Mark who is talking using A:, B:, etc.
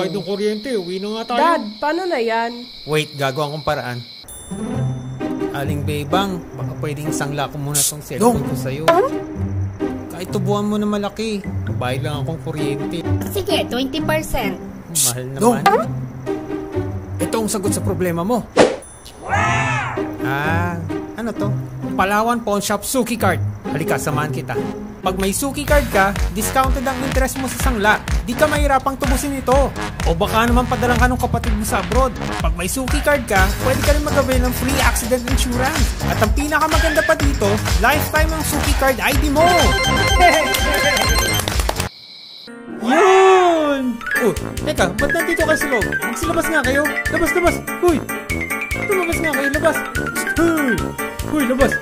A: bayad ng kuryente. Uwi na nga tayo.
B: Dad, paano na yan?
A: Wait, gagawa akong paraan. Aling Bebang, baka pwedeng sangla ko muna tong cellphone ko sa'yo. Kahit tubuhan mo na malaki, bayad lang akong kuryente.
C: Sige, 20%.
A: Mahal naman. Ito ang sagot sa problema mo. Ano to? Palawan Pawn Shop Suki Card. Halika, samahan kita. Pag may Suki Card ka, discounted ang interest mo sa sangla. Di ka mahirapang tubusin ito. O baka naman padalang ka ng kapatid mo sa abroad. Pag may Suki Card ka, pwede ka rin mag-avail ng free accident insurance. At ang pinakamaganda pa dito, lifetime ang Suki Card ID mo. Yun! Oh, teka, ba't nandito kayo sa loob? Magsilabas nga kayo. Labas! Huy! Lumabas nga kayo, labas! Huy! Labas!